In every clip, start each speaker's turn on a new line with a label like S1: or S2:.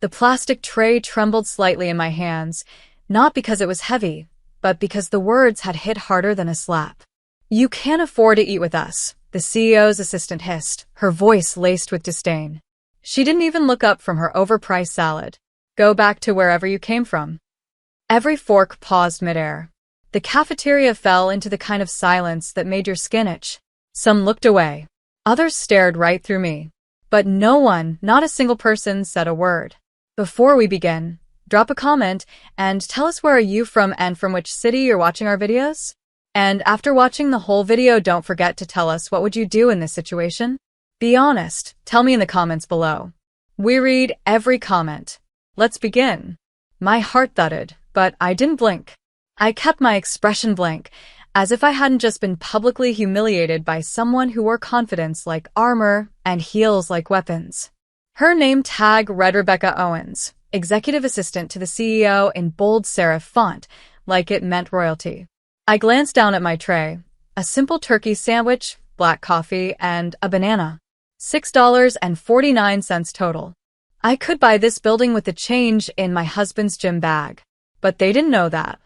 S1: The plastic tray trembled slightly in my hands, not because it was heavy, but because the words had hit harder than a slap. "You can't afford to eat with us," the CEO's assistant hissed, her voice laced with disdain. She didn't even look up from her overpriced salad. "Go back to wherever you came from." Every fork paused midair. The cafeteria fell into the kind of silence that made your skin itch. Some looked away. Others stared right through me. But no one, not a single person, said a word. Before we begin, drop a comment and tell us where are you from and from which city you're watching our videos? And after watching the whole video, don't forget to tell us what would you do in this situation? Be honest, tell me in the comments below. We read every comment. Let's begin. My heart thudded, but I didn't blink. I kept my expression blank, as if I hadn't just been publicly humiliated by someone who wore confidence like armor and heels like weapons. Her name tag read Rebecca Owens, executive assistant to the CEO in bold serif font, like it meant royalty. I glanced down at my tray. A simple turkey sandwich, black coffee, and a banana. $6.49 total. I could buy this building with the change in my husband's gym bag. But they didn't know that.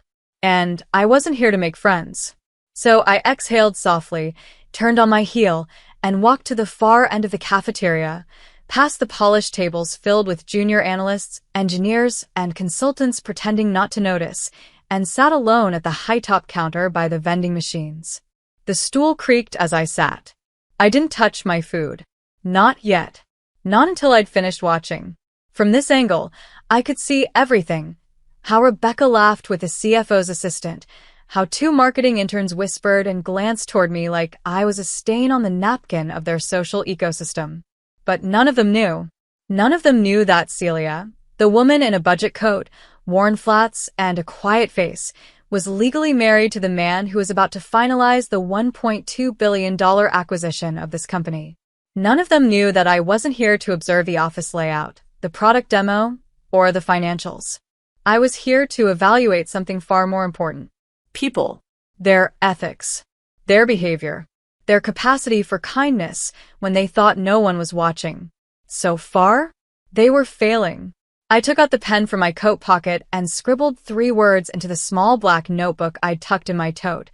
S1: And I wasn't here to make friends. So I exhaled softly, turned on my heel, and walked to the far end of the cafeteria, past the polished tables filled with junior analysts, engineers, and consultants pretending not to notice, and sat alone at the high-top counter by the vending machines. The stool creaked as I sat. I didn't touch my food. Not yet. Not until I'd finished watching. From this angle, I could see everything. How Rebecca laughed with the CFO's assistant, how two marketing interns whispered and glanced toward me like I was a stain on the napkin of their social ecosystem. But none of them knew. None of them knew that Celia, the woman in a budget coat, worn flats, and a quiet face, was legally married to the man who was about to finalize the $1.2 billion acquisition of this company. None of them knew that I wasn't here to observe the office layout, the product demo, or the financials. I was here to evaluate something far more important. People. Their ethics. Their behavior. Their capacity for kindness when they thought no one was watching. So far, they were failing. I took out the pen from my coat pocket and scribbled 3 words into the small black notebook I'd tucked in my tote.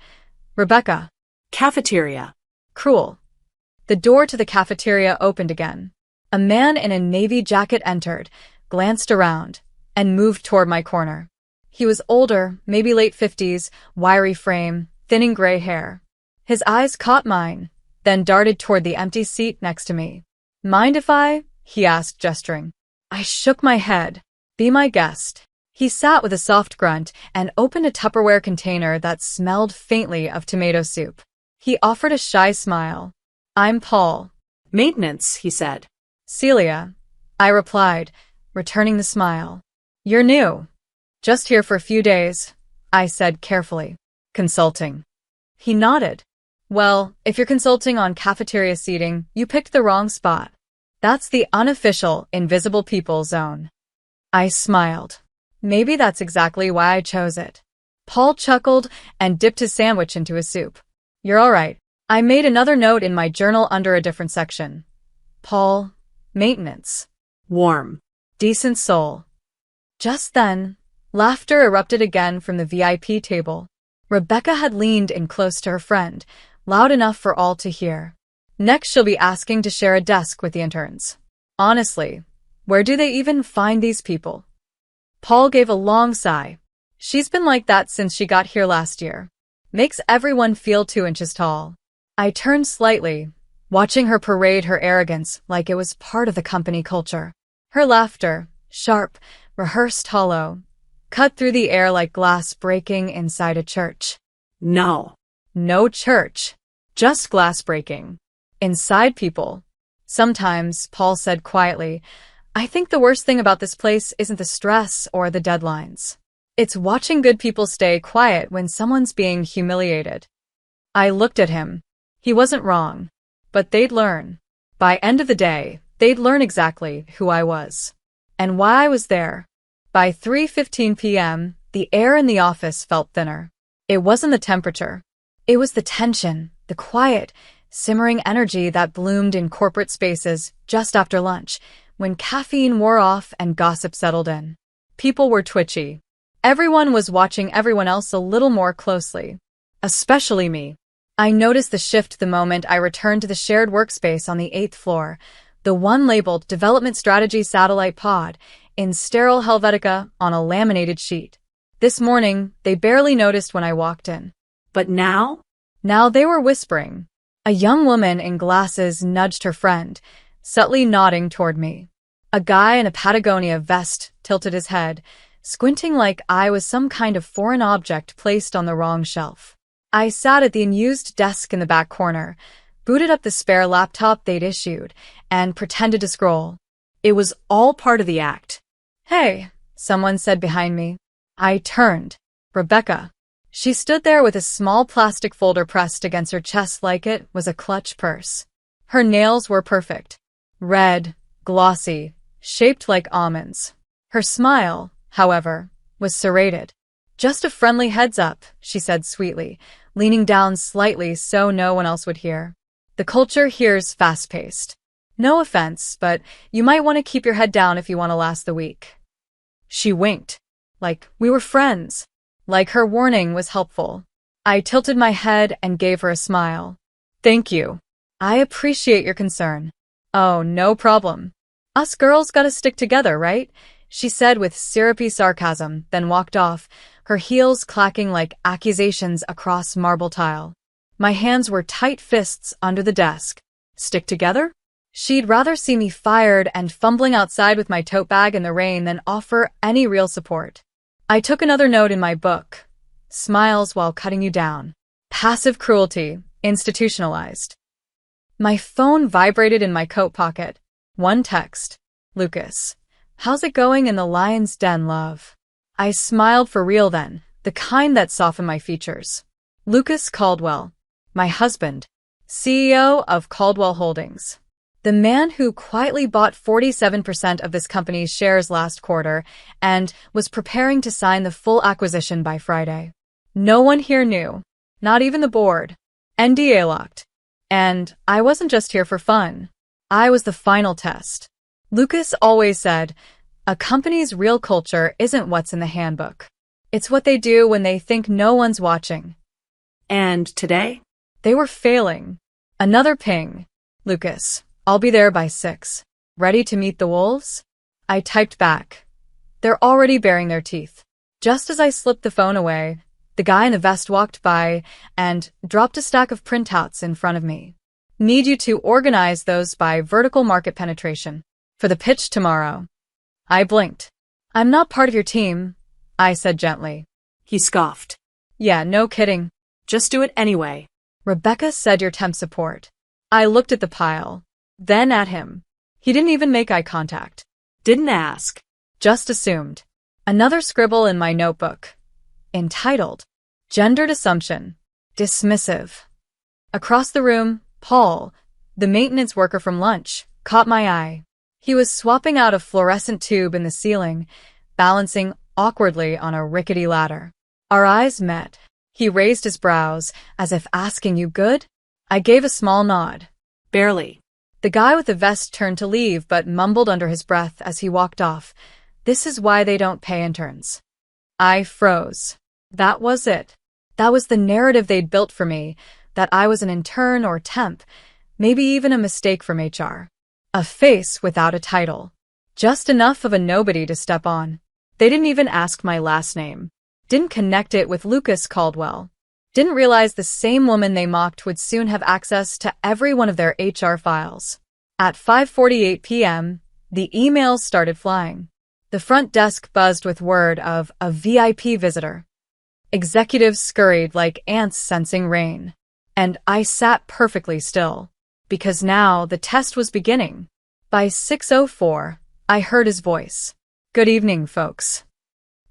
S1: Rebecca. Cafeteria. Cruel. The door to the cafeteria opened again. A man in a navy jacket entered, glanced around, and moved toward my corner. He was older, maybe late 50s, wiry frame, thinning gray hair. His eyes caught mine, then darted toward the empty seat next to me. "Mind if I?" he asked, gesturing. I shook my head. "Be my guest." He sat with a soft grunt and opened a Tupperware container that smelled faintly of tomato soup. He offered a shy smile. "I'm Paul." "Maintenance," he said. "Celia," I replied, returning the smile. "You're new." "Just here for a few days," I said carefully. "Consulting." He nodded. "Well, if you're consulting on cafeteria seating, you picked the wrong spot. That's the unofficial invisible people zone." I smiled. Maybe that's exactly why I chose it. Paul chuckled and dipped his sandwich into his soup. "You're all right." I made another note in my journal under a different section. Paul, maintenance. Warm. Decent soul. Just then, laughter erupted again from the VIP table. Rebecca had leaned in close to her friend, loud enough for all to hear. "Next she'll be asking to share a desk with the interns. Honestly, where do they even find these people?" Paul gave a long sigh. "She's been like that since she got here last year. Makes everyone feel 2 inches tall." I turned slightly, watching her parade her arrogance like it was part of the company culture. Her laughter, sharp, rehearsed, hollow, cut through the air like glass breaking inside a church. No church. Just glass breaking. Inside people. "Sometimes," Paul said quietly, "I think the worst thing about this place isn't the stress or the deadlines. It's watching good people stay quiet when someone's being humiliated." I looked at him. He wasn't wrong. But they'd learn. By end of the day, they'd learn exactly who I was. And why I was there. By 3:15 p.m., the air in the office felt thinner. It wasn't the temperature. It was the tension, the quiet, simmering energy that bloomed in corporate spaces just after lunch, when caffeine wore off and gossip settled in. People were twitchy. Everyone was watching everyone else a little more closely. Especially me. I noticed the shift the moment I returned to the shared workspace on the 8th floor, the one labeled Development Strategy Satellite Pod, in sterile Helvetica on a laminated sheet. This morning, they barely noticed when I walked in.
S2: But now?
S1: Now they were whispering. A young woman in glasses nudged her friend, subtly nodding toward me. A guy in a Patagonia vest tilted his head, squinting like I was some kind of foreign object placed on the wrong shelf. I sat at the unused desk in the back corner, booted up the spare laptop they'd issued, and pretended to scroll. It was all part of the act. "Hey," someone said behind me. I turned. Rebecca. She stood there with a small plastic folder pressed against her chest like it was a clutch purse. Her nails were perfect. Red, glossy, shaped like almonds. Her smile, however, was serrated. "Just a friendly heads up," she said sweetly, leaning down slightly so no one else would hear. "The culture here's fast-paced. No offense, but you might want to keep your head down if you want to last the week." She winked. Like we were friends. Like her warning was helpful. I tilted my head and gave her a smile. "Thank you. I appreciate your concern." "Oh, no problem. Us girls gotta stick together, right?" she said with syrupy sarcasm, then walked off, her heels clacking like accusations across marble tile. My hands were tight fists under the desk. Stick together? She'd rather see me fired and fumbling outside with my tote bag in the rain than offer any real support. I took another note in my book. Smiles while cutting you down. Passive cruelty, institutionalized. My phone vibrated in my coat pocket. One text. "Lucas. How's it going in the lion's den, love?" I smiled for real then, the kind that softened my features. Lucas Caldwell. My husband. CEO of Caldwell Holdings. The man who quietly bought 47% of this company's shares last quarter and was preparing to sign the full acquisition by Friday. No one here knew. Not even the board. NDA locked. And I wasn't just here for fun. I was the final test. Lucas always said, a company's real culture isn't what's in the handbook. It's what they do when they think no one's watching.
S2: And today?
S1: They were failing. Another ping. "Lucas, I'll be there by 6. Ready to meet the wolves?" I typed back. "They're already baring their teeth." Just as I slipped the phone away, the guy in the vest walked by and dropped a stack of printouts in front of me. "Need you to organize those by vertical market penetration. For the pitch tomorrow." I blinked. "I'm not part of your team," I said gently.
S2: He scoffed.
S1: "Yeah, no kidding.
S2: Just do it anyway."
S1: Rebecca said your temp support." I looked at the pile, then at him. He didn't even make eye contact.
S2: Didn't ask.
S1: Just assumed. Another scribble in my notebook. Entitled, Gendered Assumption. Dismissive. Across the room, Paul, the maintenance worker from lunch, caught my eye. He was swapping out a fluorescent tube in the ceiling, balancing awkwardly on a rickety ladder. Our eyes met. He raised his brows, as if asking, "You good?" I gave a small nod.
S2: "Barely."
S1: The guy with the vest turned to leave but mumbled under his breath as he walked off, "This is why they don't pay interns." I froze. That was it. That was the narrative they'd built for me, that I was an intern or temp, maybe even a mistake from HR. A face without a title. Just enough of a nobody to step on. They didn't even ask my last name. Didn't connect it with Lucas Caldwell. Didn't realize the same woman they mocked would soon have access to every one of their HR files. At 5:48 p.m., the emails started flying. The front desk buzzed with word of a VIP visitor. Executives scurried like ants sensing rain. And I sat perfectly still, because now the test was beginning. By 6:04, I heard his voice. "Good evening, folks."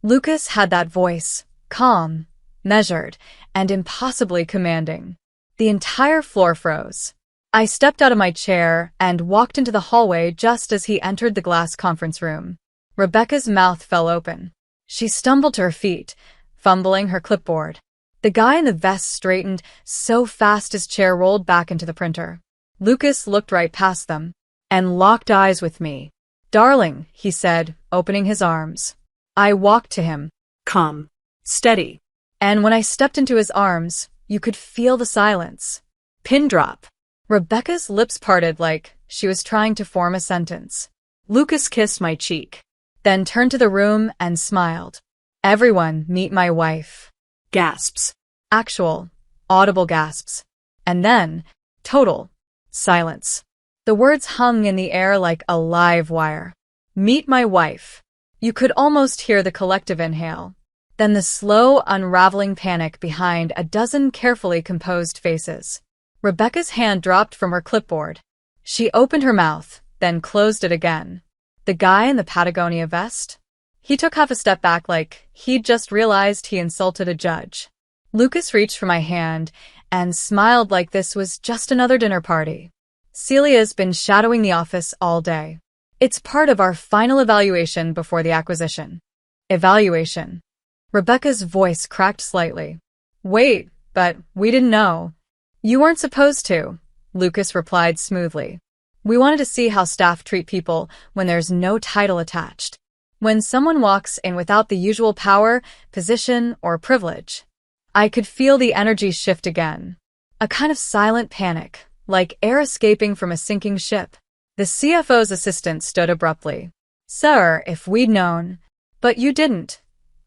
S1: Lucas had that voice, calm, measured, and impossibly commanding. The entire floor froze. I stepped out of my chair and walked into the hallway just as he entered the glass conference room. Rebecca's mouth fell open. She stumbled to her feet, fumbling her clipboard. The guy in the vest straightened so fast his chair rolled back into the printer. Lucas looked right past them and locked eyes with me. Darling, he said, opening his arms. I walked to him.
S2: Calm. Steady.
S1: And when I stepped into his arms, you could feel the silence. Pin drop. Rebecca's lips parted like she was trying to form a sentence.
S2: Lucas kissed my cheek.
S1: Then turned to the room and smiled. Everyone, meet my wife.
S2: Gasps.
S1: Actual, audible gasps. And then, total silence. The words hung in the air like a live wire. Meet my wife. You could almost hear the collective inhale. Then the slow, unraveling panic behind a dozen carefully composed faces. Rebecca's hand dropped from her clipboard. She opened her mouth, then closed it again. The guy in the Patagonia vest? He took half a step back like he'd just realized he insulted a judge. Lucas reached for my hand and smiled like this was just another dinner party. Celia's been shadowing the office all day. It's part of our final evaluation before the acquisition. Evaluation. Rebecca's voice cracked slightly. Wait, but we didn't know. You weren't supposed to, Lucas replied smoothly. We wanted to see how staff treat people when there's no title attached. When someone walks in without the usual power, position, or privilege. I could feel the energy shift again. A kind of silent panic, like air escaping from a sinking ship. The CFO's assistant stood abruptly. Sir, if we'd known. But you didn't,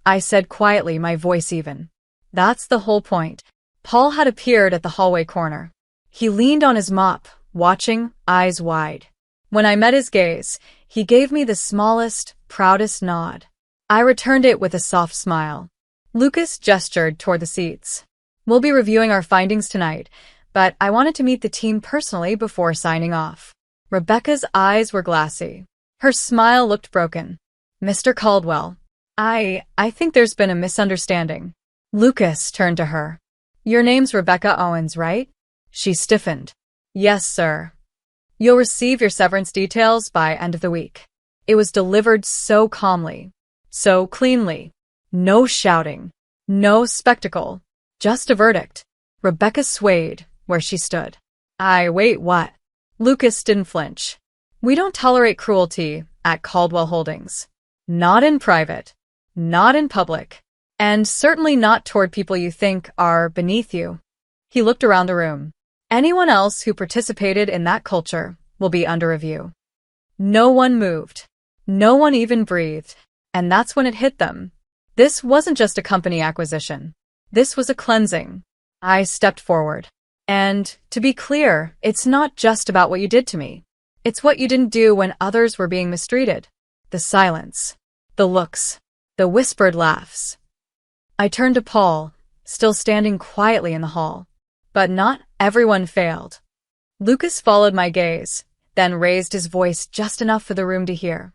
S1: I said quietly, my voice even. That's the whole point. Paul had appeared at the hallway corner. He leaned on his mop, watching, eyes wide. When I met his gaze, he gave me the smallest, proudest nod. I returned it with a soft smile. Lucas gestured toward the seats. We'll be reviewing our findings tonight, but I wanted to meet the team personally before signing off. Rebecca's eyes were glassy. Her smile looked broken. Mr. Caldwell, I think there's been a misunderstanding. Lucas turned to her. Your name's Rebecca Owens, right? She stiffened. Yes, sir. You'll receive your severance details by end of the week. It was delivered so calmly, so cleanly. No shouting, no spectacle, just a verdict. Rebecca swayed where she stood. Wait, what? Lucas didn't flinch. We don't tolerate cruelty at Caldwell Holdings. Not in private, not in public, and certainly not toward people you think are beneath you. He looked around the room. Anyone else who participated in that culture will be under review. No one moved. No one even breathed. And that's when it hit them. This wasn't just a company acquisition. This was a cleansing. I stepped forward. And, to be clear, it's not just about what you did to me. It's what you didn't do when others were being mistreated. The silence. The looks. The whispered laughs. I turned to Paul, still standing quietly in the hall. But not everyone failed. Lucas followed my gaze, then raised his voice just enough for the room to hear.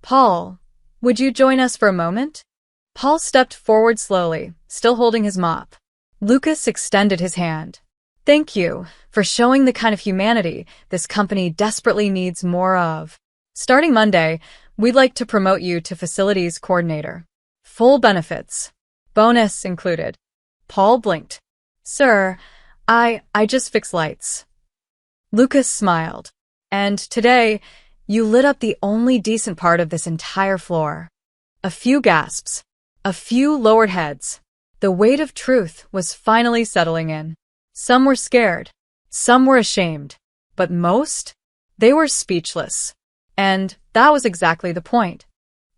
S1: Paul, would you join us for a moment? Paul stepped forward slowly, still holding his mop. Lucas extended his hand. Thank you for showing the kind of humanity this company desperately needs more of. Starting Monday, we'd like to promote you to facilities coordinator. Full benefits. Bonus included. Paul blinked. Sir, I just fix lights. Lucas smiled. And today, you lit up the only decent part of this entire floor. A few gasps. A few lowered heads. The weight of truth was finally settling in. Some were scared. Some were ashamed. But most? They were speechless. And that was exactly the point.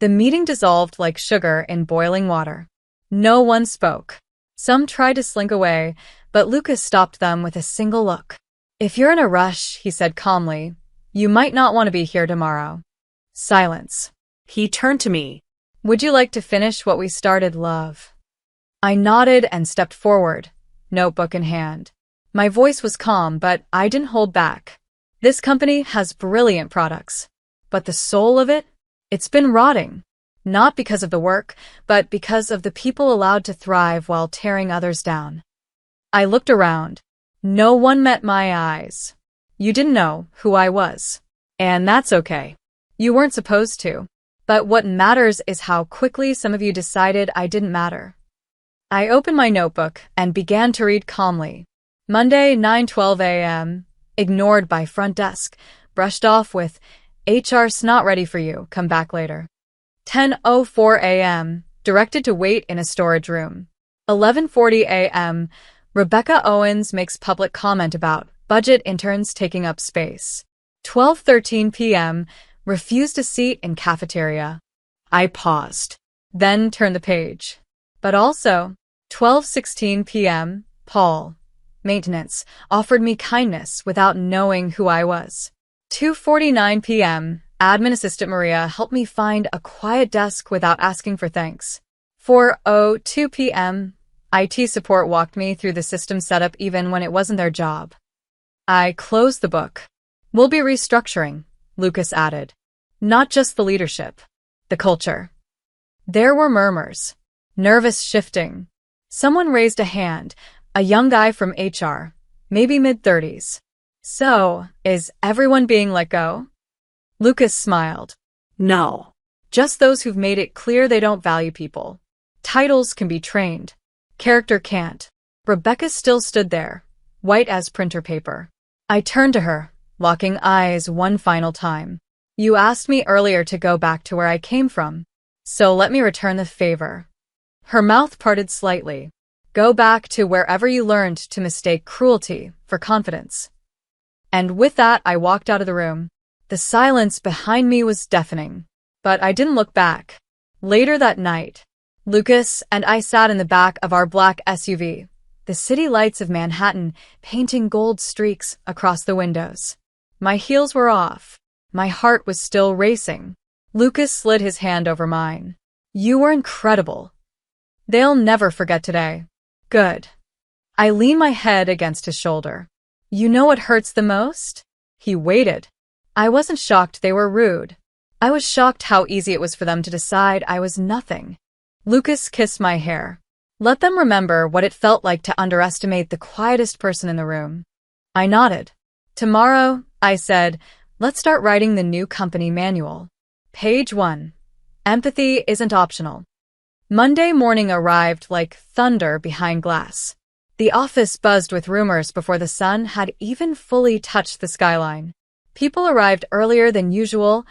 S1: The meeting dissolved like sugar in boiling water. No one spoke. Some tried to slink away, but Lucas stopped them with a single look. If you're in a rush, he said calmly, you might not want to be here tomorrow. Silence.
S2: He turned to me.
S1: Would you like to finish what we started, love? I nodded and stepped forward, notebook in hand. My voice was calm, but I didn't hold back. This company has brilliant products. But the soul of it? It's been rotting. Not because of the work, but because of the people allowed to thrive while tearing others down. I looked around. No one met my eyes. You didn't know who I was. And that's okay. You weren't supposed to. But what matters is how quickly some of you decided I didn't matter. I opened my notebook and began to read calmly. Monday, 9:12 a.m., ignored by front desk, brushed off with, HR's not ready for you, come back later. 10:04 a.m., directed to wait in a storage room. 11:40 a.m., Rebecca Owens makes public comment about budget interns taking up space. 12:13 p.m., refused a seat in cafeteria. I paused, then turned the page. But also, 12:16 p.m., Paul, maintenance, offered me kindness without knowing who I was. 2:49 p.m., admin assistant Maria helped me find a quiet desk without asking for thanks. 4:02 p.m., IT support walked me through the system setup even when it wasn't their job. I closed the book. We'll be restructuring, Lucas added. Not just the leadership, the culture. There were murmurs, nervous shifting. Someone raised a hand, a young guy from HR, maybe mid-30s. So, is everyone being let go? Lucas smiled.
S2: No.
S1: Just those who've made it clear they don't value people. Titles can be trained. Character can't. Rebecca still stood there, white as printer paper. I turned to her, locking eyes one final time. You asked me earlier to go back to where I came from, so let me return the favor. Her mouth parted slightly. Go back to wherever you learned to mistake cruelty for confidence. And with that, I walked out of the room. The silence behind me was deafening, but I didn't look back. Later that night, Lucas and I sat in the back of our black SUV, the city lights of Manhattan painting gold streaks across the windows. My heels were off. My heart was still racing. Lucas slid his hand over mine. You were incredible. They'll never forget today. Good. I leaned my head against his shoulder. You know what hurts the most? He waited. I wasn't shocked they were rude. I was shocked how easy it was for them to decide I was nothing. Lucas kissed my hair. Let them remember what it felt like to underestimate the quietest person in the room. I nodded. Tomorrow, I said, let's start writing the new company manual. Page 1. Empathy isn't optional. Monday morning arrived like thunder behind glass. The office buzzed with rumors before the sun had even fully touched the skyline. People arrived earlier than usual,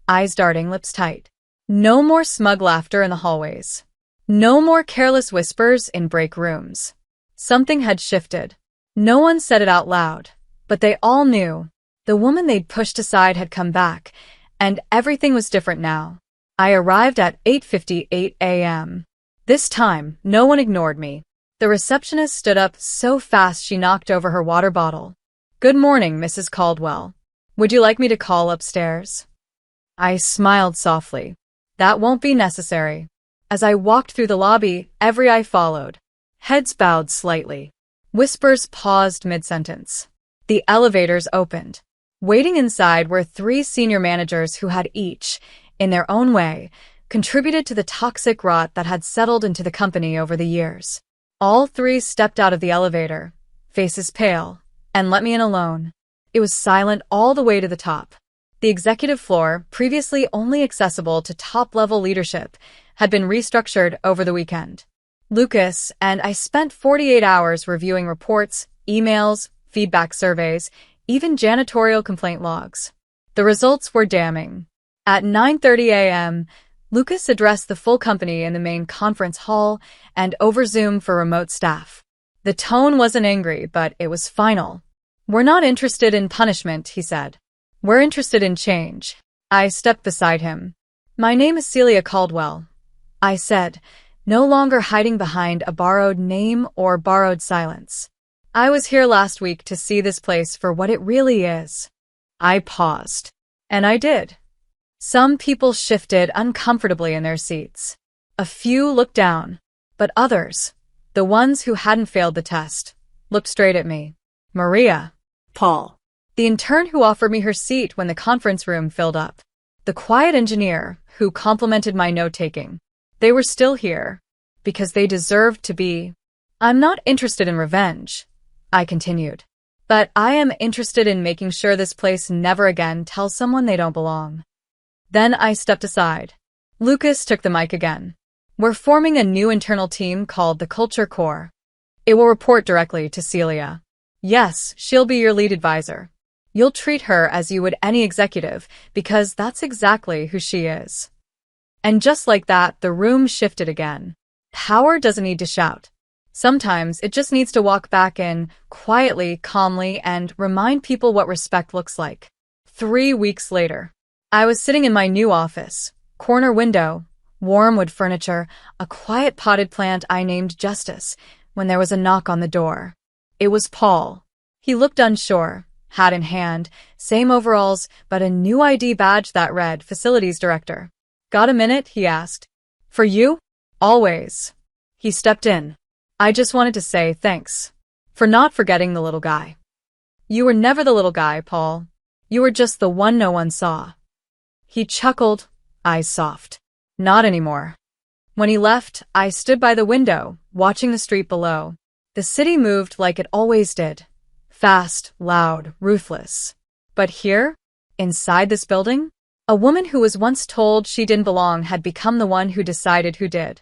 S1: eyes darting, lips tight. No more smug laughter in the hallways. No more careless whispers in break rooms. Something had shifted. No one said it out loud, but they all knew. The woman they'd pushed aside had come back, and everything was different now. I arrived at 8:58 a.m. This time, no one ignored me. The receptionist stood up so fast she knocked over her water bottle. Good morning, Mrs. Caldwell. Would you like me to call upstairs? I smiled softly. That won't be necessary. As I walked through the lobby, every eye followed. Heads bowed slightly. Whispers paused mid-sentence. The elevators opened. Waiting inside were 3 senior managers who had each, in their own way, contributed to the toxic rot that had settled into the company over the years. All 3 stepped out of the elevator, faces pale, and let me in alone. It was silent all the way to the top. The executive floor, previously only accessible to top-level leadership, had been restructured over the weekend. Lucas and I spent 48 hours reviewing reports, emails, feedback surveys, even janitorial complaint logs. The results were damning. At 9:30 a.m., Lucas addressed the full company in the main conference hall and over Zoom for remote staff. The tone wasn't angry, but it was final. We're not interested in punishment, he said. We're interested in change. I stepped beside him. My name is Celia Caldwell, I said, no longer hiding behind a borrowed name or borrowed silence. I was here last week to see this place for what it really is. I paused. And I did. Some people shifted uncomfortably in their seats. A few looked down, but others, the ones who hadn't failed the test, looked straight at me. Maria.
S2: Paul.
S1: The intern who offered me her seat when the conference room filled up. The quiet engineer who complimented my note-taking. They were still here, because they deserved to be. I'm not interested in revenge, I continued. But I am interested in making sure this place never again tells someone they don't belong. Then I stepped aside. Lucas took the mic again. We're forming a new internal team called the Culture Core. It will report directly to Celia. Yes, she'll be your lead advisor. You'll treat her as you would any executive, because that's exactly who she is. And just like that, the room shifted again. Power doesn't need to shout. Sometimes it just needs to walk back in, quietly, calmly, and remind people what respect looks like. 3 weeks later, I was sitting in my new office. Corner window, warm wood furniture, a quiet potted plant I named Justice, when there was a knock on the door. It was Paul. He looked unsure, hat in hand, same overalls, but a new ID badge that read Facilities Director. Got a minute? He asked. For you? Always. He stepped in. I just wanted to say thanks for not forgetting the little guy. You were never the little guy, Paul. You were just the one no one saw. He chuckled, eyes soft. Not anymore. When he left, I stood by the window, watching the street below. The city moved like it always did. Fast, loud, ruthless. But here, inside this building, a woman who was once told she didn't belong had become the one who decided who did.